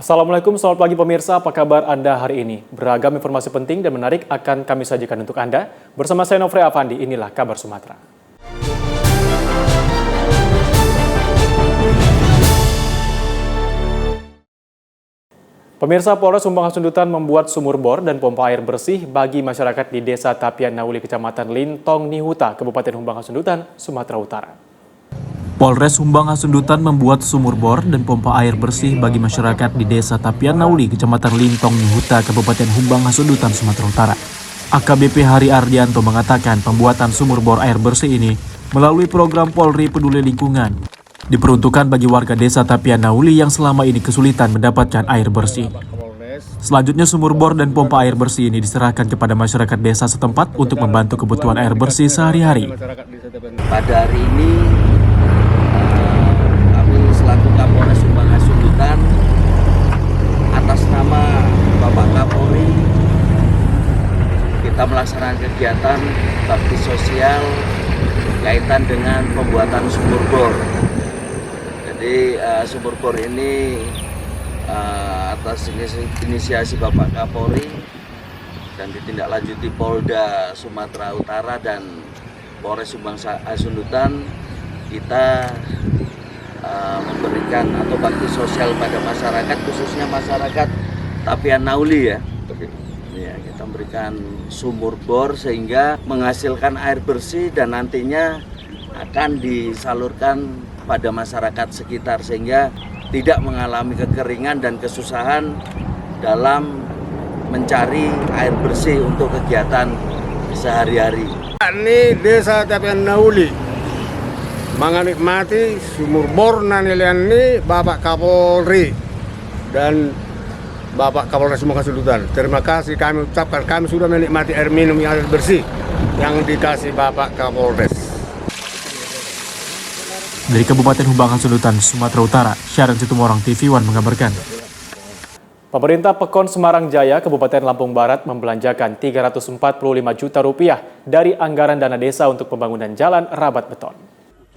Assalamualaikum, selamat pagi pemirsa. Apa kabar Anda hari ini? Beragam informasi penting dan menarik akan kami sajikan untuk Anda. Bersama saya Nofri Afandi, inilah Kabar Sumatera. Pemirsa, Polres Sumbang Hasundutan membuat sumur bor dan pompa air bersih bagi masyarakat di Desa Tapian Nauli, Kecamatan Lintong Nihuta, Kabupaten Humbang Hasundutan, Sumatera Utara. Polres Humbang Hasundutan membuat sumur bor dan pompa air bersih bagi masyarakat di Desa Tapian Nauli, Kecamatan Lintong Nihuta, Kabupaten Humbang Hasundutan, Sumatera Utara. AKBP Hari Ardianto mengatakan pembuatan sumur bor air bersih ini melalui program Polri Peduli Lingkungan diperuntukkan bagi warga Desa Tapian Nauli yang selama ini kesulitan mendapatkan air bersih. Selanjutnya sumur bor dan pompa air bersih ini diserahkan kepada masyarakat desa setempat untuk membantu kebutuhan air bersih sehari-hari. Pada hari ini selaku Kapolres Sumbang Hasundutan atas nama Bapak Kapolri kita melaksanakan kegiatan bakti sosial kaitan dengan pembuatan sumur bor. Jadi sumur bor ini atas inisiasi Bapak Kapolri dan ditindaklanjuti Polda Sumatera Utara dan Polres Sumbang Hasundutan, kita memberikan atau bakti sosial pada masyarakat, khususnya masyarakat Tapian Nauli ya. Kita memberikan sumur bor sehingga menghasilkan air bersih dan nantinya akan disalurkan pada masyarakat sekitar sehingga tidak mengalami kekeringan dan kesusahan dalam mencari air bersih untuk kegiatan sehari-hari. Ini Desa Tapian Nauli menikmati sumur bor nanilian ini Bapak Kapolri dan Bapak Kapolres Sumbang Hasundutan. Terima kasih kami ucapkan, kami sudah menikmati air minum yang bersih yang dikasih Bapak Kapolres. Dari Kabupaten Humbang Hasundutan, Sumatera Utara, Syaran Situmorang TV One mengabarkan. Pemerintah Pekon Semarang Jaya, Kabupaten Lampung Barat membelanjakan Rp345 juta dari anggaran dana desa untuk pembangunan jalan rabat beton.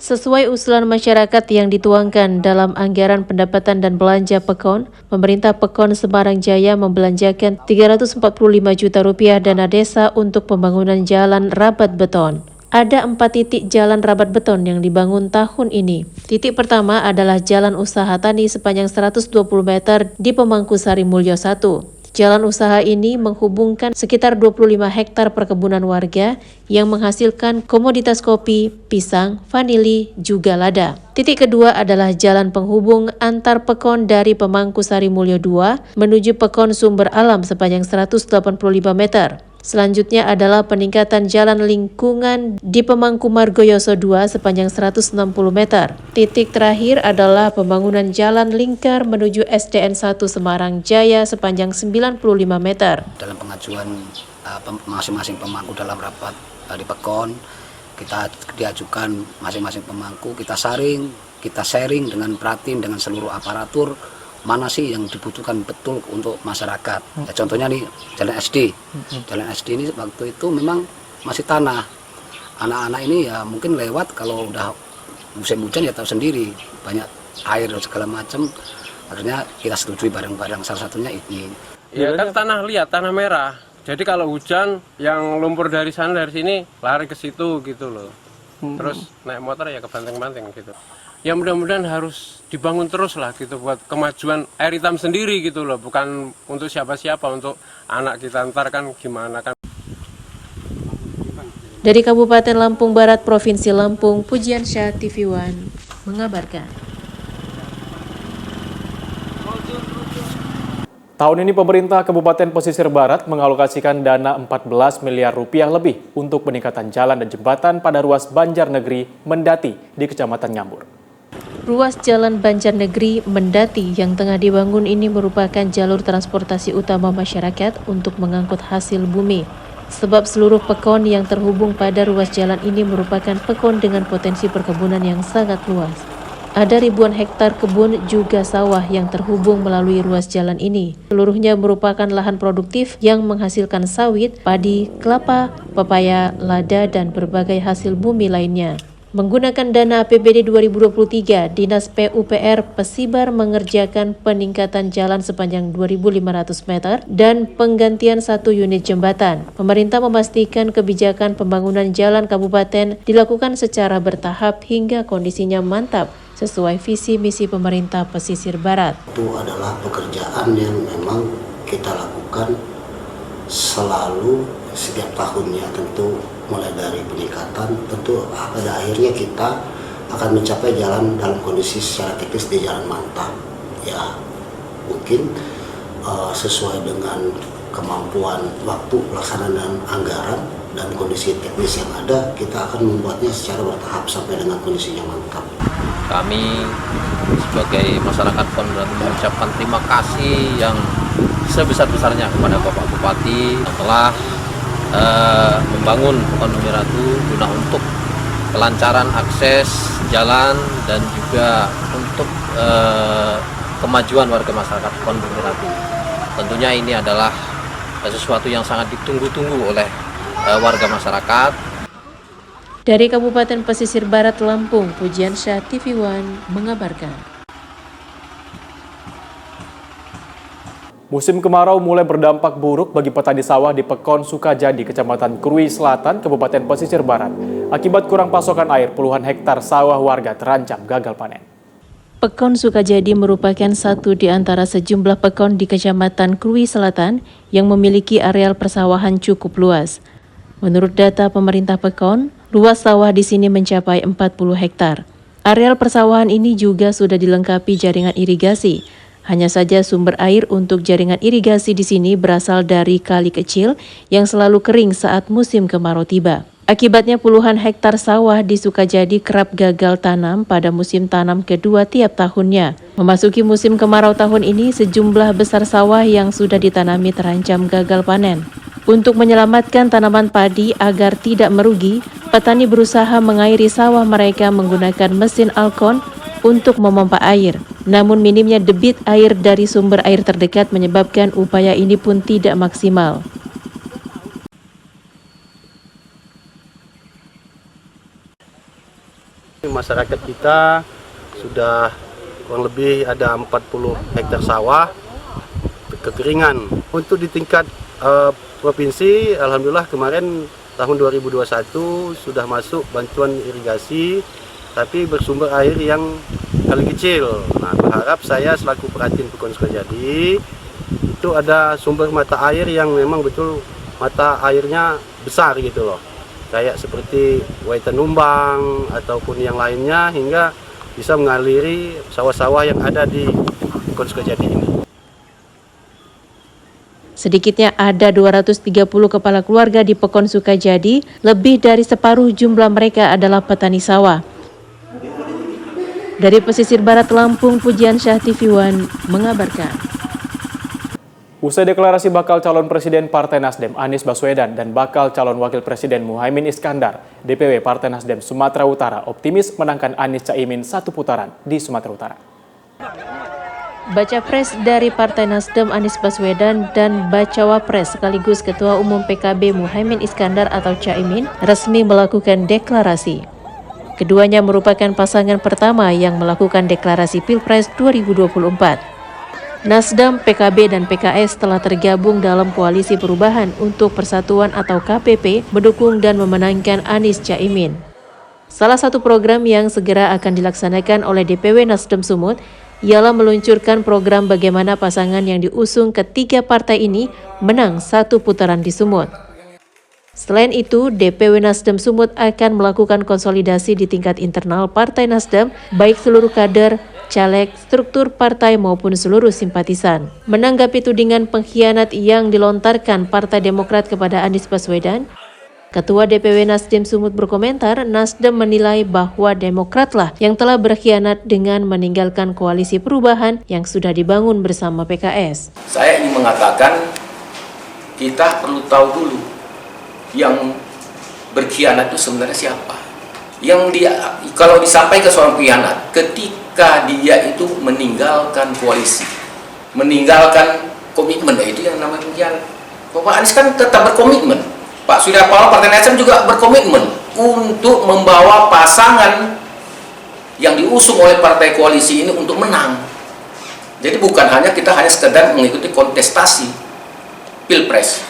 Sesuai usulan masyarakat yang dituangkan dalam anggaran pendapatan dan belanja Pekon, pemerintah Pekon Semarang Jaya membelanjakan Rp345 juta dana desa untuk pembangunan jalan rabat beton. Ada 4 titik jalan rabat beton yang dibangun tahun ini. Titik pertama adalah jalan usaha tani sepanjang 120 meter di Pemangkusari Mulyo 1. Jalan usaha ini menghubungkan sekitar 25 hektar perkebunan warga yang menghasilkan komoditas kopi, pisang, vanili, juga lada. Titik kedua adalah jalan penghubung antar Pekon dari Pemangkusari Mulyo 2 menuju Pekon Sumber Alam sepanjang 185 meter. Selanjutnya adalah peningkatan jalan lingkungan di Pemangku Margoyoso 2 sepanjang 160 meter. Titik terakhir adalah pembangunan jalan lingkar menuju SDN 1 Semarang Jaya sepanjang 95 meter. Dalam pengajuan masing-masing pemangku dalam rapat di Pekon, kita diajukan masing-masing pemangku, kita sharing dengan Pratim, dengan seluruh aparatur, mana sih yang dibutuhkan betul untuk masyarakat. Ya, contohnya nih jalan SD. Jalan SD ini waktu itu memang masih tanah. Anak-anak ini ya mungkin lewat, kalau udah musim hujan ya tahu sendiri, banyak air dan segala macam. Akhirnya kita setujui bareng-bareng, salah satunya ini. Ya kan tanah liat, tanah merah. Jadi kalau hujan yang lumpur dari sana dari sini lari ke situ gitu loh. Terus naik motor ya kebanting-banting gitu. Ya mudah-mudahan harus dibangun terus lah gitu buat kemajuan air hitam sendiri gitu loh, bukan untuk siapa-siapa, untuk anak kita ntar kan gimana kan. Dari Kabupaten Lampung Barat, Provinsi Lampung, Pujiansyah TV One mengabarkan. Tahun ini pemerintah Kabupaten Pesisir Barat mengalokasikan dana Rp14 miliar lebih untuk peningkatan jalan dan jembatan pada ruas Banjarnegeri Mendati di Kecamatan Ngambur. Ruas Jalan Banjarnegeri Mendati yang tengah dibangun ini merupakan jalur transportasi utama masyarakat untuk mengangkut hasil bumi. Sebab seluruh Pekon yang terhubung pada ruas jalan ini merupakan Pekon dengan potensi perkebunan yang sangat luas. Ada ribuan hektar kebun juga sawah yang terhubung melalui ruas jalan ini. Seluruhnya merupakan lahan produktif yang menghasilkan sawit, padi, kelapa, pepaya, lada, dan berbagai hasil bumi lainnya. Menggunakan dana APBD 2023, Dinas PUPR Pesibar mengerjakan peningkatan jalan sepanjang 2.500 meter dan penggantian 1 unit jembatan. Pemerintah memastikan kebijakan pembangunan jalan kabupaten dilakukan secara bertahap hingga kondisinya mantap sesuai visi misi pemerintah pesisir barat. Itu adalah pekerjaan yang memang kita lakukan selalu setiap tahunnya, tentu mulai dari peningkatan, tentu pada akhirnya kita akan mencapai jalan dalam kondisi secara teknis di jalan mantap. Ya, mungkin sesuai dengan kemampuan waktu pelaksanaan dan anggaran dan kondisi teknis yang ada, kita akan membuatnya secara bertahap sampai dengan kondisinya mantap. Kami sebagai masyarakat PON mengucapkan terima kasih yang sebesar-besarnya kepada Bapak Bupati yang telah membangun PON Bumi Ratu guna untuk kelancaran akses jalan dan juga untuk kemajuan warga masyarakat PON Bumi Ratu. Tentunya ini adalah sesuatu yang sangat ditunggu-tunggu oleh warga masyarakat. Dari Kabupaten Pesisir Barat Lampung, Pujiansyah TV One mengabarkan. Musim kemarau mulai berdampak buruk bagi petani sawah di Pekon Sukajadi, Kecamatan Krui Selatan, Kabupaten Pesisir Barat. Akibat kurang pasokan air, puluhan hektar sawah warga terancam gagal panen. Pekon Sukajadi merupakan satu di antara sejumlah pekon di Kecamatan Krui Selatan yang memiliki areal persawahan cukup luas. Menurut data pemerintah Pekon, luas sawah di sini mencapai 40 hektar. Areal persawahan ini juga sudah dilengkapi jaringan irigasi. Hanya saja sumber air untuk jaringan irigasi di sini berasal dari kali kecil yang selalu kering saat musim kemarau tiba. Akibatnya puluhan hektar sawah di Sukajadi kerap gagal tanam pada musim tanam kedua tiap tahunnya. Memasuki musim kemarau tahun ini, sejumlah besar sawah yang sudah ditanami terancam gagal panen. Untuk menyelamatkan tanaman padi agar tidak merugi, petani berusaha mengairi sawah mereka menggunakan mesin Alkon untuk memompa air. Namun minimnya debit air dari sumber air terdekat menyebabkan upaya ini pun tidak maksimal. Masyarakat kita sudah kurang lebih ada 40 hektar sawah kekeringan. Untuk di tingkat provinsi, alhamdulillah kemarin tahun 2021 sudah masuk bantuan irigasi, tapi bersumber air yang kali kecil. Nah, berharap saya selaku perhatian Pekon Sukajadi itu ada sumber mata air yang memang betul mata airnya besar gitu loh. Kayak seperti Waitan Numbang ataupun yang lainnya hingga bisa mengaliri sawah-sawah yang ada di Pekon Sukajadi ini. Sedikitnya ada 230 kepala keluarga di Pekon Sukajadi, lebih dari separuh jumlah mereka adalah petani sawah. Dari Pesisir Barat Lampung, Pujiansyah TV One mengabarkan. Usai deklarasi bakal calon Presiden Partai Nasdem Anies Baswedan dan bakal calon Wakil Presiden Muhaimin Iskandar, DPW Partai Nasdem Sumatera Utara optimis menangkan Anies Caimin satu putaran di Sumatera Utara. Baca pres dari Partai Nasdem Anies Baswedan dan Bacawa Pres sekaligus Ketua Umum PKB Muhaimin Iskandar atau Caimin resmi melakukan deklarasi. Keduanya merupakan pasangan pertama yang melakukan deklarasi Pilpres 2024. Nasdem, PKB, dan PKS telah tergabung dalam Koalisi Perubahan untuk Persatuan atau KPP mendukung dan memenangkan Anies Caimin. Salah satu program yang segera akan dilaksanakan oleh DPW Nasdem Sumut ialah meluncurkan program bagaimana pasangan yang diusung ketiga partai ini menang satu putaran di Sumut. Selain itu, DPW Nasdem Sumut akan melakukan konsolidasi di tingkat internal Partai Nasdem, baik seluruh kader, caleg, struktur partai maupun seluruh simpatisan. Menanggapi tudingan pengkhianat yang dilontarkan Partai Demokrat kepada Anies Baswedan, Ketua DPW Nasdem Sumut berkomentar, Nasdem menilai bahwa Demokratlah yang telah berkhianat dengan meninggalkan koalisi perubahan yang sudah dibangun bersama PKS. Saya ingin mengatakan, kita perlu tahu dulu yang berkhianat itu sebenarnya siapa. Yang dia, kalau disampaikan seorang pengkhianat, ketika dia itu meninggalkan koalisi, meninggalkan komitmen, itu yang namanya pengkhianat. Bapak Anies kan tetap berkomitmen. Pak Surya Paloh Partai Nasdem juga berkomitmen. untuk membawa pasangan yang diusung oleh partai koalisi ini untuk menang. Jadi bukan hanya kita sekedar mengikuti kontestasi pilpres,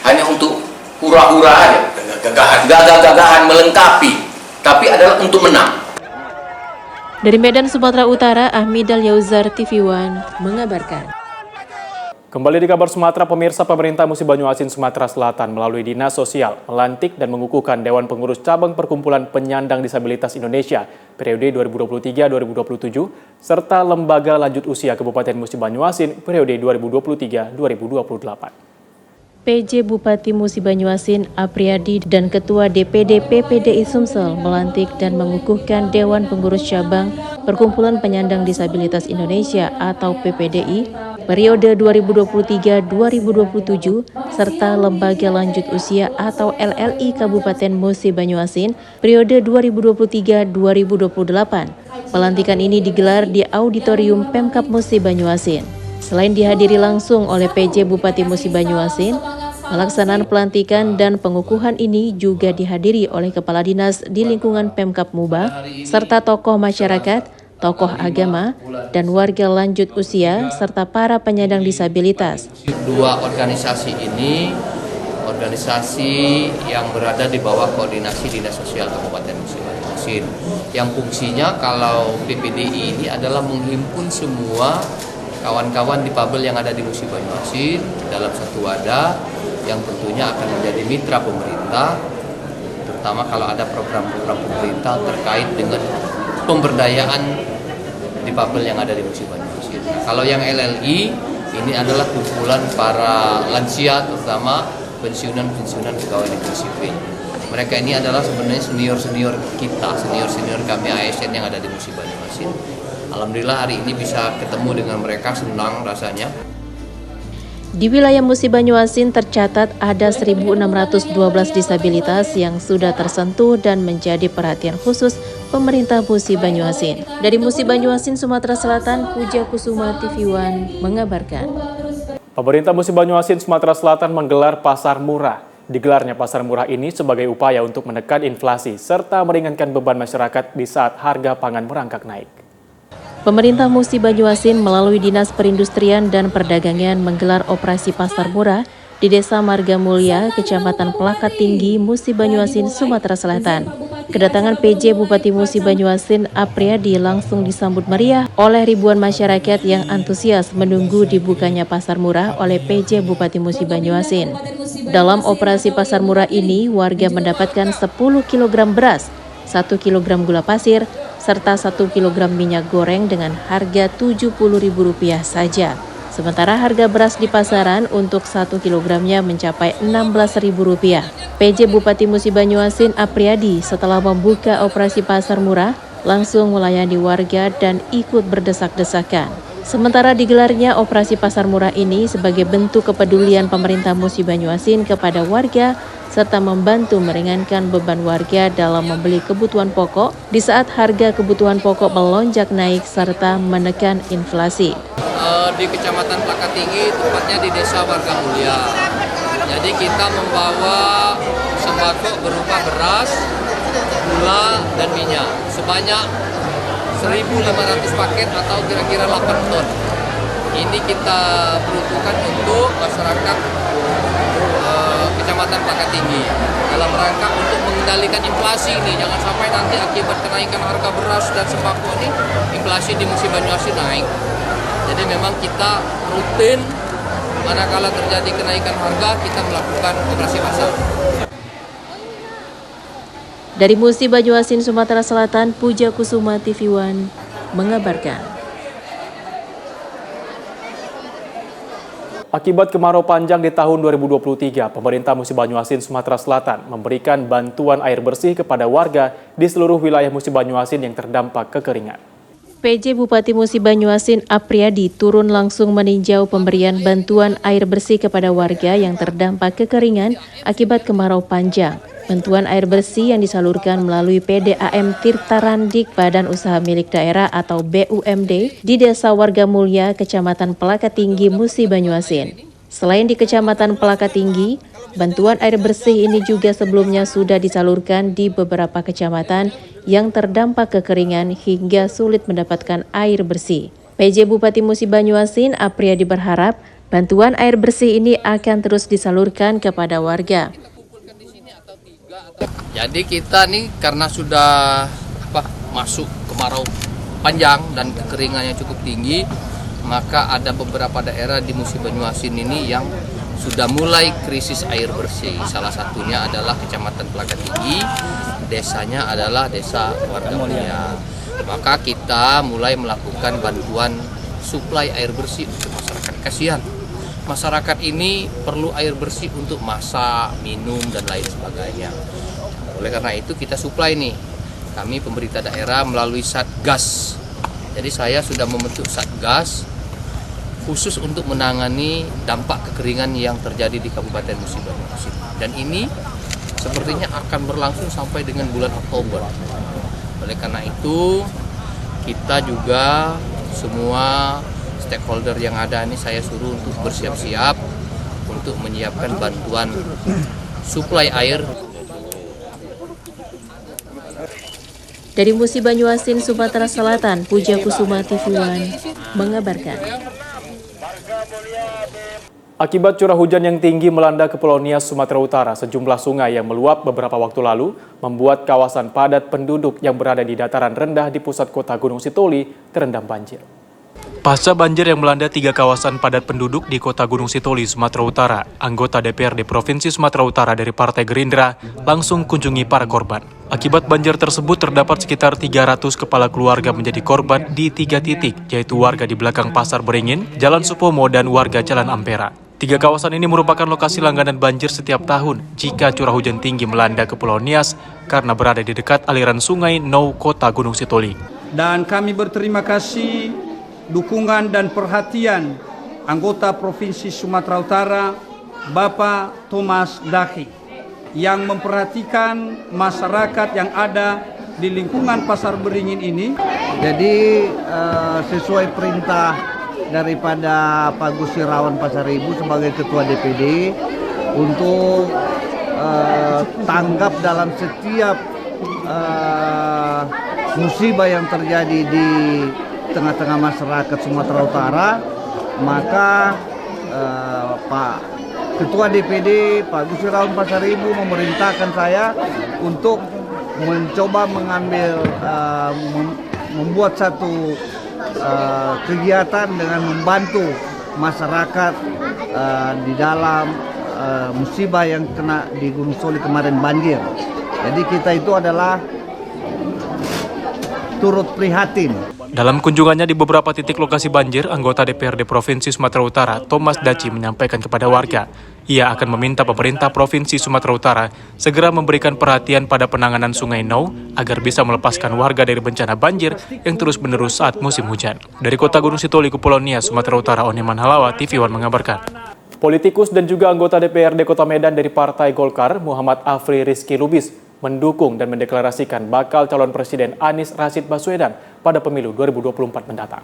hanya untuk hura-hura aja, gagah-gagahan melengkapi, tapi adalah untuk menang. Dari Medan, Sumatera Utara, Ahmidal Yauzar, TV One mengabarkan. Kembali di kabar Sumatera, pemirsa, pemerintah Musi Banyuasin, Sumatera Selatan melalui Dinas Sosial melantik dan mengukuhkan Dewan Pengurus Cabang Perkumpulan Penyandang Disabilitas Indonesia periode 2023-2027 serta Lembaga Lanjut Usia Kabupaten Musi Banyuasin periode 2023-2028. PJ Bupati Musi Banyuasin Apriyadi dan Ketua DPD PPDI Sumsel melantik dan mengukuhkan Dewan Pengurus Cabang Perkumpulan Penyandang Disabilitas Indonesia atau PPDI periode 2023-2027 serta Lembaga Lanjut Usia atau LLI Kabupaten Musi Banyuasin periode 2023-2028. Pelantikan ini digelar di Auditorium Pemkab Musi Banyuasin. Selain dihadiri langsung oleh PJ Bupati Musi Banyuasin, pelaksanaan pelantikan dan pengukuhan ini juga dihadiri oleh Kepala Dinas di lingkungan Pemkab Muba, serta tokoh masyarakat, tokoh agama, dan warga lanjut usia, serta para penyandang disabilitas. Dua organisasi ini, organisasi yang berada di bawah koordinasi Dinas Sosial Kabupaten Musi Banyuasin, yang fungsinya kalau PPDI ini adalah menghimpun semua kawan-kawan difabel yang ada di Musi Banyuasin dalam satu wadah yang tentunya akan menjadi mitra pemerintah, terutama kalau ada program-program pemerintah terkait dengan pemberdayaan difabel yang ada di Musi Banyuasin. Kalau yang LLI ini adalah kumpulan para lansia, terutama pensiunan pegawai negeri sipil. Mereka ini adalah sebenarnya senior kita, senior kami ASN yang ada di Musi Banyuasin. Alhamdulillah hari ini bisa ketemu dengan mereka, senang rasanya. Di wilayah Musi Banyuasin tercatat ada 1.612 disabilitas yang sudah tersentuh dan menjadi perhatian khusus pemerintah Musi Banyuasin. Dari Musi Banyuasin, Sumatera Selatan, Puja Kusuma, TV One mengabarkan. Pemerintah Musi Banyuasin, Sumatera Selatan menggelar pasar murah. Digelarnya pasar murah ini sebagai upaya untuk menekan inflasi serta meringankan beban masyarakat di saat harga pangan merangkak naik. Pemerintah Musi Banyuasin melalui Dinas Perindustrian dan Perdagangan menggelar operasi pasar murah di Desa Marga Mulia, Kecamatan Pelakat Tinggi, Musi Banyuasin, Sumatera Selatan. Kedatangan PJ Bupati Musi Banyuasin Apriyadi langsung disambut meriah oleh ribuan masyarakat yang antusias menunggu dibukanya pasar murah oleh PJ Bupati Musi Banyuasin. Dalam operasi pasar murah ini, warga mendapatkan 10 kg beras, 1 kg gula pasir, serta 1 kg minyak goreng dengan harga Rp70.000 saja. Sementara harga beras di pasaran untuk 1 kilogramnya mencapai Rp16.000. PJ Bupati Musi Banyuasin Apriyadi setelah membuka operasi pasar murah langsung melayani warga dan ikut berdesak-desakan. Sementara digelarnya operasi pasar murah ini sebagai bentuk kepedulian pemerintah Musi Banyuasin kepada warga serta membantu meringankan beban warga dalam membeli kebutuhan pokok di saat harga kebutuhan pokok melonjak naik serta menekan inflasi. Di Kecamatan Pelakat Tinggi, tepatnya di Desa Marga Mulia. Jadi kita membawa sembako berupa beras, gula, dan minyak sebanyak 1.500 paket atau kira-kira 8 ton. Ini kita peruntukkan untuk masyarakat Kecamatan Pelakat Tinggi dalam rangka untuk mengendalikan inflasi ini. Jangan sampai nanti akibat kenaikan harga beras dan sembako ini inflasi di Musi Banyuasin naik. Jadi memang kita rutin manakala terjadi kenaikan harga kita melakukan operasi pasar. Dari Musi Banyuasin, Sumatera Selatan, Puja Kusuma, TV One mengabarkan. Akibat kemarau panjang di tahun 2023, pemerintah Musi Banyuasin, Sumatera Selatan memberikan bantuan air bersih kepada warga di seluruh wilayah Musi Banyuasin yang terdampak kekeringan. PJ Bupati Musi Banyuasin Apriyadi turun langsung meninjau pemberian bantuan air bersih kepada warga yang terdampak kekeringan akibat kemarau panjang. Bantuan air bersih yang disalurkan melalui PDAM Tirta Randik Badan Usaha Milik Daerah atau BUMD di Desa Warga Mulia, Kecamatan Pelakat Tinggi, Musi Banyuasin. Selain di Kecamatan Pelakat Tinggi, Bantuan air bersih ini juga sebelumnya sudah disalurkan di beberapa kecamatan yang terdampak kekeringan hingga sulit mendapatkan air bersih. PJ Bupati Musi Banyuasin, Apriyadi berharap bantuan air bersih ini akan terus disalurkan kepada warga. Jadi kita nih karena sudah masuk kemarau panjang dan kekeringannya cukup tinggi, maka ada beberapa daerah di Musi Banyuasin ini yang sudah mulai krisis air bersih. Salah satunya adalah Kecamatan Pelaga Tinggi, desanya adalah Desa Warga Mulia. Maka kita mulai melakukan bantuan suplai air bersih untuk masyarakat. Kasihan, masyarakat ini perlu air bersih untuk masak, minum, dan lain sebagainya. Oleh karena itu kita suplai nih, kami pemerintah daerah melalui Satgas. Jadi saya sudah membentuk Satgas khusus untuk menangani dampak kekeringan yang terjadi di Kabupaten Musi Banyuasin. Dan ini sepertinya akan berlangsung sampai dengan bulan Oktober. Oleh karena itu, kita juga semua stakeholder yang ada ini saya suruh untuk bersiap-siap untuk menyiapkan bantuan suplai air. Dari Musi Banyuasin, Sumatera Selatan, Puja Kusuma TV One mengabarkan. Akibat curah hujan yang tinggi melanda Kepulauan Nias, Sumatera Utara, sejumlah sungai yang meluap beberapa waktu lalu membuat kawasan padat penduduk yang berada di dataran rendah di pusat kota Gunung Sitoli terendam banjir. Pasca banjir yang melanda 3 kawasan padat penduduk di kota Gunung Sitoli, Sumatera Utara, anggota DPRD Provinsi Sumatera Utara dari Partai Gerindra langsung kunjungi para korban. Akibat banjir tersebut terdapat sekitar 300 kepala keluarga menjadi korban di 3 titik, yaitu warga di belakang Pasar Beringin, Jalan Supomo, dan warga Jalan Ampera. 3 kawasan ini merupakan lokasi langganan banjir setiap tahun jika curah hujan tinggi melanda Kepulauan Nias karena berada di dekat aliran sungai Nou, kota Gunung Sitoli. Dan kami berterima kasih dukungan dan perhatian anggota Provinsi Sumatera Utara, Bapak Thomas Dahi, yang memperhatikan masyarakat yang ada di lingkungan Pasar Beringin ini. Jadi sesuai perintah daripada Pak Gusirawan Pasaribu sebagai Ketua DPD untuk tanggap dalam setiap musibah yang terjadi di tengah-tengah masyarakat Sumatera Utara, maka Pak Ketua DPD Pak Gusirawan Pasaribu memerintahkan saya untuk mencoba mengambil membuat satu kegiatan dengan membantu masyarakat di dalam musibah yang kena di Gunung Sitoli kemarin banjir. Jadi kita itu adalah turut prihatin. Dalam kunjungannya di beberapa titik lokasi banjir, anggota DPRD Provinsi Sumatera Utara, Thomas Daci, menyampaikan kepada warga, ia akan meminta pemerintah Provinsi Sumatera Utara segera memberikan perhatian pada penanganan Sungai Nou agar bisa melepaskan warga dari bencana banjir yang terus-menerus saat musim hujan. Dari kota Gunung Sitoli, Kepulauan Nias, Sumatera Utara, Oneman Halawa, TV One mengabarkan. Politikus dan juga anggota DPRD Kota Medan dari Partai Golkar, Muhammad Afri Rizky Lubis, mendukung dan mendeklarasikan bakal calon Presiden Anies Rashid Baswedan pada pemilu 2024 mendatang.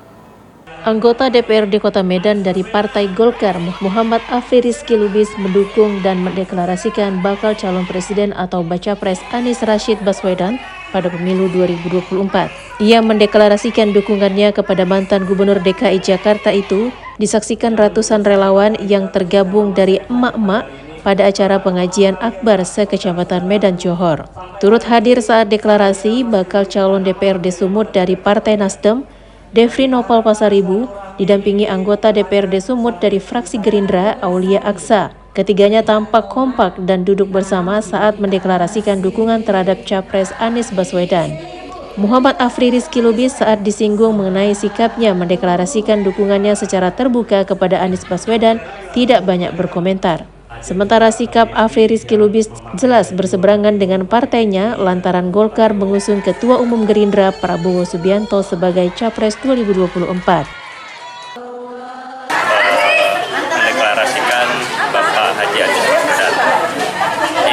Anggota DPRD Kota Medan dari Partai Golkar, Muhammad Afri Rizky Lubis, mendukung dan mendeklarasikan bakal calon presiden atau baca pres Anies Rashid Baswedan pada pemilu 2024. Ia mendeklarasikan dukungannya kepada mantan Gubernur DKI Jakarta itu disaksikan ratusan relawan yang tergabung dari emak-emak pada acara pengajian akbar se-Kecamatan Medan Johor. Turut hadir saat deklarasi bakal calon DPRD Sumut dari Partai Nasdem, Devri Nopal Pasaribu, didampingi anggota DPRD Sumut dari fraksi Gerindra, Aulia Aksa. Ketiganya tampak kompak dan duduk bersama saat mendeklarasikan dukungan terhadap Capres Anies Baswedan. Muhammad Afri Rizky Lubis saat disinggung mengenai sikapnya mendeklarasikan dukungannya secara terbuka kepada Anies Baswedan tidak banyak berkomentar. Sementara sikap Afri Rizky Lubis jelas berseberangan dengan partainya lantaran Golkar mengusung Ketua Umum Gerindra Prabowo Subianto sebagai Capres 2024. Mendeklarasikan Bapak Haji Anies Baswedan.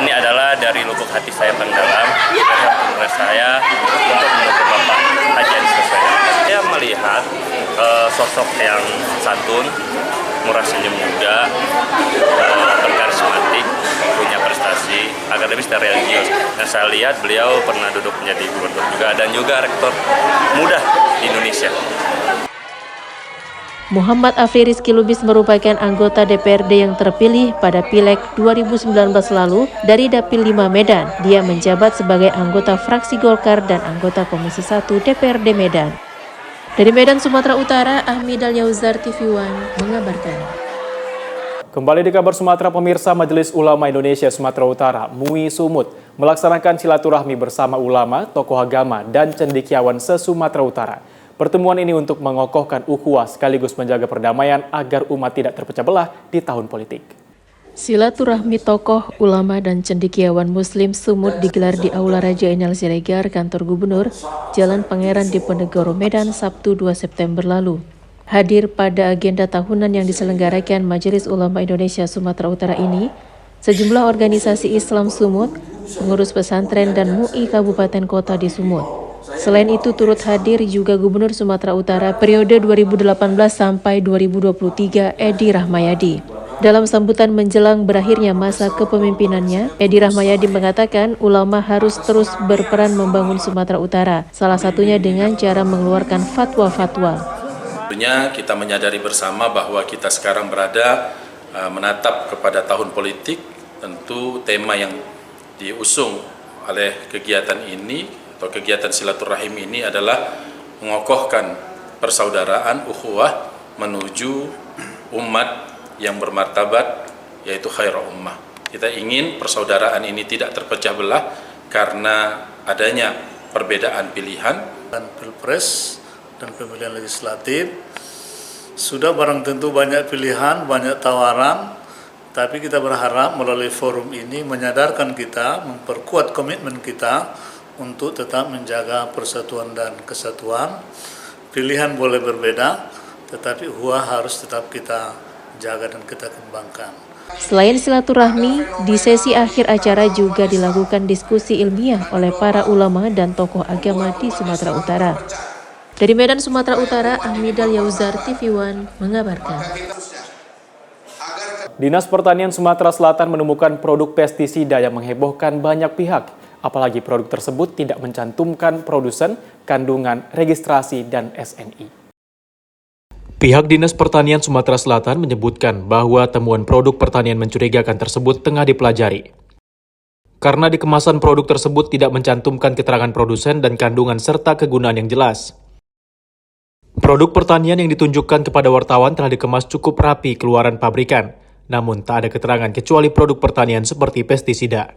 Ini adalah dari lubuk hati saya mendalam, dari saya untuk mendukung Bapak Haji Anies Baswedan. Saya melihat sosok yang santun, murah senyum juga, berkarismatik, punya prestasi akademis dan religius. Dan saya lihat beliau pernah duduk menjadi gubernur juga dan juga rektor muda di Indonesia. Muhammad Afri Rizky Lubis merupakan anggota DPRD yang terpilih pada Pileg 2019 lalu dari Dapil 5 Medan. Dia menjabat sebagai anggota fraksi Golkar dan anggota Komisi 1 DPRD Medan. Dari Medan, Sumatera Utara, Ahmid Al-Yauzar, TV One mengabarkan. Kembali di kabar Sumatera, pemirsa, Majelis Ulama Indonesia Sumatera Utara, MUI Sumut, melaksanakan silaturahmi bersama ulama, tokoh agama, dan cendekiawan se-Sumatera Utara. Pertemuan ini untuk mengokohkan ukhuwah sekaligus menjaga perdamaian agar umat tidak terpecah belah di tahun politik. Silaturahmi tokoh, ulama, dan cendekiawan Muslim Sumut digelar di Aula Raja Enal Siregar, Kantor Gubernur, Jalan Pangeran Diponegoro, Medan, Sabtu 2 September lalu. Hadir pada agenda tahunan yang diselenggarakan Majelis Ulama Indonesia Sumatera Utara ini, sejumlah organisasi Islam Sumut, pengurus pesantren, dan MUI Kabupaten Kota di Sumut. Selain itu turut hadir juga Gubernur Sumatera Utara periode 2018 sampai 2023 Edi Rahmayadi. Dalam sambutan menjelang berakhirnya masa kepemimpinannya, Edi Rahmayadi mengatakan ulama harus terus berperan membangun Sumatera Utara, salah satunya dengan cara mengeluarkan fatwa-fatwa. Tentunya kita menyadari bersama bahwa kita sekarang berada menatap kepada tahun politik. Tentu tema yang diusung oleh kegiatan ini atau kegiatan silaturahim ini adalah mengokohkan persaudaraan ukhuwah menuju umat yang bermartabat, yaitu khairul ummah. Kita ingin persaudaraan ini tidak terpecah belah karena adanya perbedaan pilihan. Dan Pilpres dan pemilihan legislatif sudah barang tentu banyak pilihan, banyak tawaran, tapi kita berharap melalui forum ini menyadarkan kita, memperkuat komitmen kita untuk tetap menjaga persatuan dan kesatuan. Pilihan boleh berbeda, tetapi ukhuwah harus tetap kita jaga dan kita kembangkan. Selain silaturahmi, di sesi akhir acara juga dilakukan diskusi ilmiah oleh para ulama dan tokoh agama di Sumatera Utara. Dari Medan, Sumatera Utara, Ahmid Al-Yauzar, TV One mengabarkan. Dinas Pertanian Sumatera Selatan menemukan produk pestisida yang menghebohkan banyak pihak. Apalagi produk tersebut tidak mencantumkan produsen, kandungan, registrasi, dan SNI. Pihak Dinas Pertanian Sumatera Selatan menyebutkan bahwa temuan produk pertanian mencurigakan tersebut tengah dipelajari. Karena di kemasan produk tersebut tidak mencantumkan keterangan produsen dan kandungan serta kegunaan yang jelas. Produk pertanian yang ditunjukkan kepada wartawan telah dikemas cukup rapi keluaran pabrikan, namun tak ada keterangan kecuali produk pertanian seperti pestisida.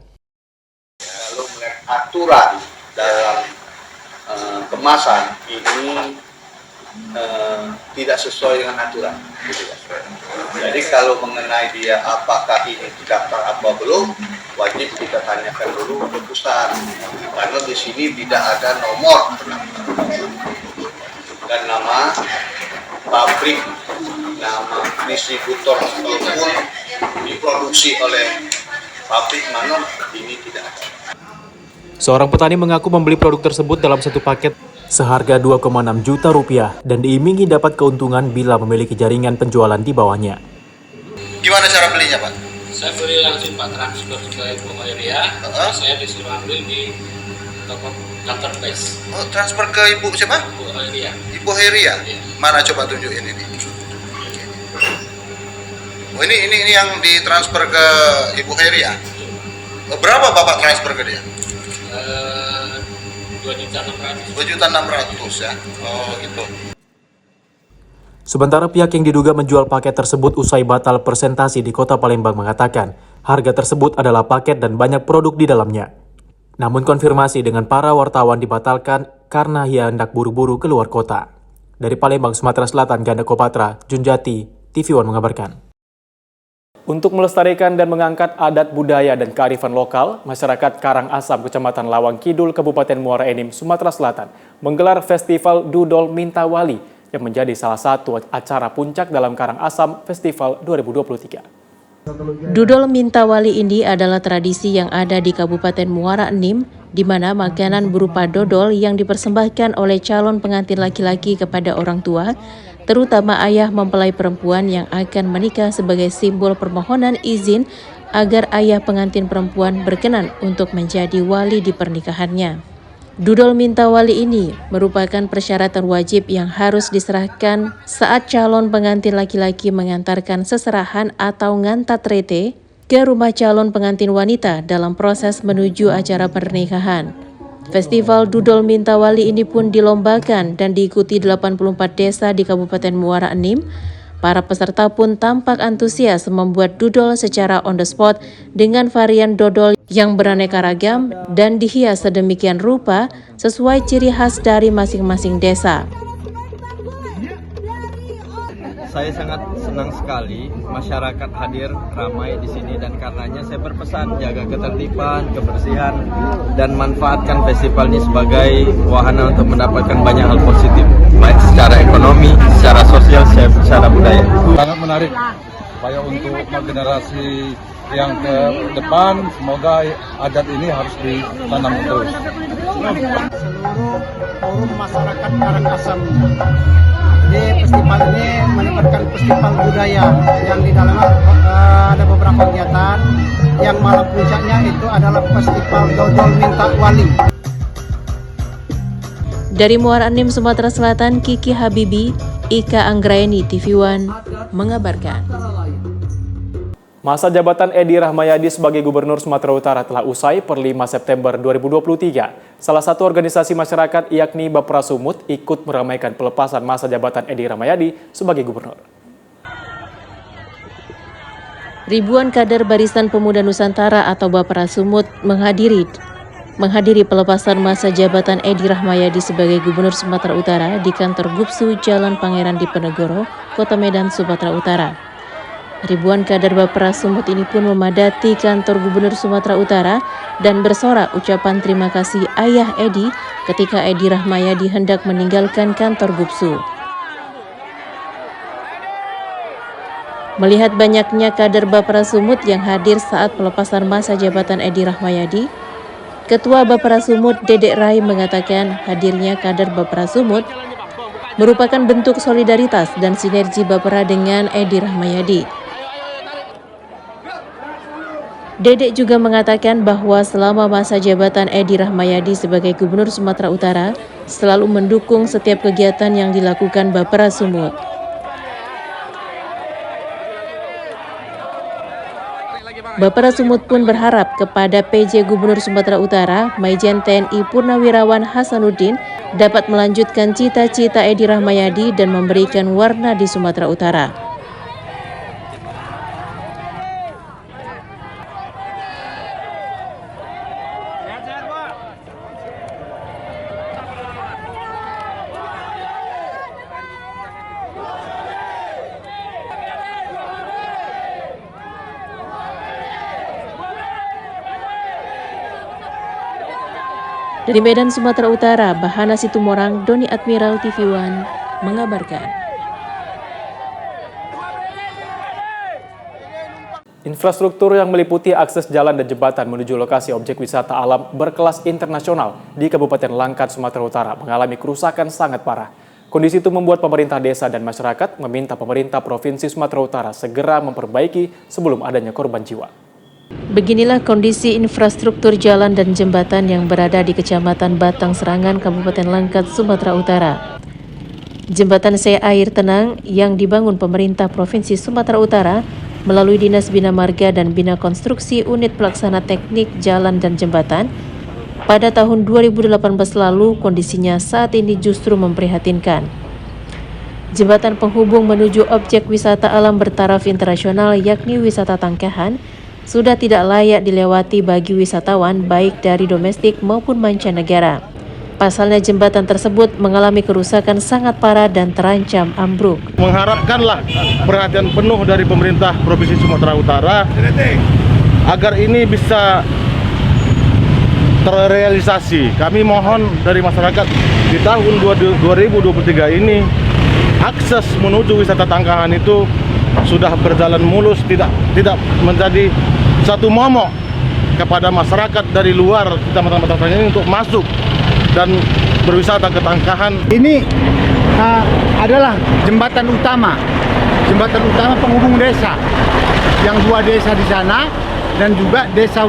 Aturan dalam kemasan ini tidak sesuai dengan aturan. Jadi kalau mengenai dia apakah ini terdaftar apa belum, wajib kita tanyakan dulu ke pusat, karena di sini tidak ada nomor dan nama pabrik, nama distributor ataupun diproduksi oleh pabrik mana ini tidak ada. Seorang petani mengaku membeli produk tersebut dalam satu paket seharga 2,6 juta rupiah dan diimingi dapat keuntungan bila memiliki jaringan penjualan di bawahnya. Gimana cara belinya, Pak? Saya beli langsung Pak, transfer ke Ibu Heria. Saya disuruh ambil di toko kantor PES. Oh, transfer ke Ibu siapa? Ibu Heria. Ibu Heria? Iya. Mana coba tunjukin ini? Oh, ini yang ditransfer ke Ibu Heria. Berapa Bapak transfer ke dia? 2.600.000 ya. Oh, gitu. Sementara pihak yang diduga menjual paket tersebut usai batal presentasi di Kota Palembang mengatakan harga tersebut adalah paket dan banyak produk di dalamnya. Namun konfirmasi dengan para wartawan dibatalkan karena ia hendak buru-buru keluar kota. Dari Palembang, Sumatera Selatan, Ganda Kopatra, Junjati, TV One mengabarkan. Untuk melestarikan dan mengangkat adat budaya dan kearifan lokal, masyarakat Karangasem, Kecamatan Lawang Kidul, Kabupaten Muara Enim, Sumatera Selatan, menggelar Festival Dudol Mintawali yang menjadi salah satu acara puncak dalam Karangasem Festival 2023. Dudol Mintawali ini adalah tradisi yang ada di Kabupaten Muara Enim, di mana makanan berupa dodol yang dipersembahkan oleh calon pengantin laki-laki kepada orang tua terutama ayah mempelai perempuan yang akan menikah sebagai simbol permohonan izin agar ayah pengantin perempuan berkenan untuk menjadi wali di pernikahannya. Dudol minta wali ini merupakan persyaratan wajib yang harus diserahkan saat calon pengantin laki-laki mengantarkan seserahan atau ngantat rete ke rumah calon pengantin wanita dalam proses menuju acara pernikahan. Festival Dudol Minta Wali ini pun dilombakan dan diikuti 84 desa di Kabupaten Muara Enim. Para peserta pun tampak antusias membuat dudol secara on the spot dengan varian dodol yang beraneka ragam dan dihias sedemikian rupa sesuai ciri khas dari masing-masing desa. Saya sangat senang sekali masyarakat hadir ramai di sini dan karenanya saya berpesan jaga ketertiban, kebersihan dan manfaatkan festival ini sebagai wahana untuk mendapatkan banyak hal positif baik secara ekonomi, secara sosial, secara budaya. Sangat menarik supaya untuk generasi yang ke depan semoga adat ini harus ditanam terus. Seluruh forum masyarakat Karangasem di festival ini melibatkan festival budaya yang di dalamnya ada beberapa kegiatan yang malam puncaknya itu adalah festival Dodol Minta Wali. Dari Muara Enim, Sumatera Selatan, Kiki Habibi, Ika Anggraeni, TV One mengabarkan. Masa jabatan Edi Rahmayadi sebagai Gubernur Sumatera Utara telah usai per 5 September 2023. Salah satu organisasi masyarakat yakni Bapra Sumut ikut meramaikan pelepasan masa jabatan Edi Rahmayadi sebagai Gubernur. Ribuan kader Barisan Pemuda Nusantara atau Bapra Sumut menghadiri pelepasan masa jabatan Edi Rahmayadi sebagai Gubernur Sumatera Utara di kantor Gupsu Jalan Pangeran Diponegoro, Kota Medan, Sumatera Utara. Ribuan kader Bapra Sumut ini pun memadati kantor Gubernur Sumatera Utara dan bersorak ucapan terima kasih ayah Edi ketika Edi Rahmayadi hendak meninggalkan kantor Gupsu. Melihat banyaknya kader Bapra Sumut yang hadir saat pelepasan masa jabatan Edi Rahmayadi, Ketua Bapra Sumut Dedek Rai mengatakan hadirnya kader Bapra Sumut merupakan bentuk solidaritas dan sinergi Bapra dengan Edi Rahmayadi. Dedek juga mengatakan bahwa selama masa jabatan Edi Rahmayadi sebagai Gubernur Sumatera Utara selalu mendukung setiap kegiatan yang dilakukan Bapra Sumut. Bapra Sumut pun berharap kepada PJ Gubernur Sumatera Utara, Maijen TNI Purnawirawan Hasanuddin dapat melanjutkan cita-cita Edi Rahmayadi dan memberikan warna di Sumatera Utara. Dari Medan, Sumatera Utara, Bahana Situmorang, Doni Admiral, TV One mengabarkan. Infrastruktur yang meliputi akses jalan dan jembatan menuju lokasi objek wisata alam berkelas internasional di Kabupaten Langkat, Sumatera Utara mengalami kerusakan sangat parah. Kondisi itu membuat pemerintah desa dan masyarakat meminta pemerintah Provinsi Sumatera Utara segera memperbaiki sebelum adanya korban jiwa. Beginilah kondisi infrastruktur jalan dan jembatan yang berada di Kecamatan Batang Serangan, Kabupaten Langkat, Sumatera Utara. Jembatan Se Air Tenang yang dibangun pemerintah Provinsi Sumatera Utara melalui Dinas Bina Marga dan Bina Konstruksi Unit Pelaksana Teknik Jalan dan Jembatan pada tahun 2018 lalu, kondisinya saat ini justru memprihatinkan. Jembatan penghubung menuju objek wisata alam bertaraf internasional yakni wisata Tangkahan sudah tidak layak dilewati bagi wisatawan baik dari domestik maupun mancanegara. Pasalnya jembatan tersebut mengalami kerusakan sangat parah dan terancam ambruk. Mengharapkanlah perhatian penuh dari pemerintah Provinsi Sumatera Utara agar ini bisa terrealisasi. Kami mohon dari masyarakat di tahun 2023 ini akses menuju wisata Tangkahan itu sudah berjalan mulus, tidak menjadi satu momok kepada masyarakat dari luar Kecamatan Batang Serangan ini untuk masuk dan berwisata ke Tangkahan. Ini adalah jembatan utama penghubung desa. Yang 2 desa di sana dan juga desa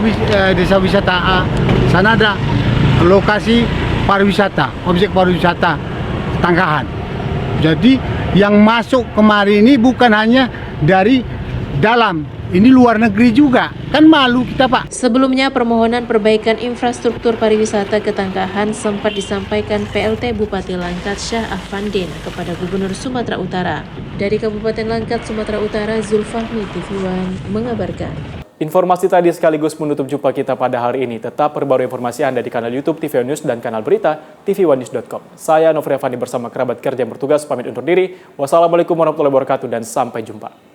wisata. Sana ada lokasi pariwisata, objek pariwisata Tangkahan. Jadi yang masuk kemari ini bukan hanya dari dalam, ini luar negeri juga. Kan malu kita, Pak. Sebelumnya, permohonan perbaikan infrastruktur pariwisata ke Tangkahan sempat disampaikan PLT Bupati Langkat Syah Afandin kepada Gubernur Sumatera Utara. Dari Kabupaten Langkat, Sumatera Utara, Zulfahmi, TV One mengabarkan. Informasi tadi sekaligus menutup jumpa kita pada hari ini. Tetap perbarui informasi Anda di kanal YouTube TV One News dan kanal berita tv1news.com. Saya Novri Avandi bersama kerabat kerja yang bertugas pamit undur diri. Wassalamualaikum warahmatullahi wabarakatuh dan sampai jumpa.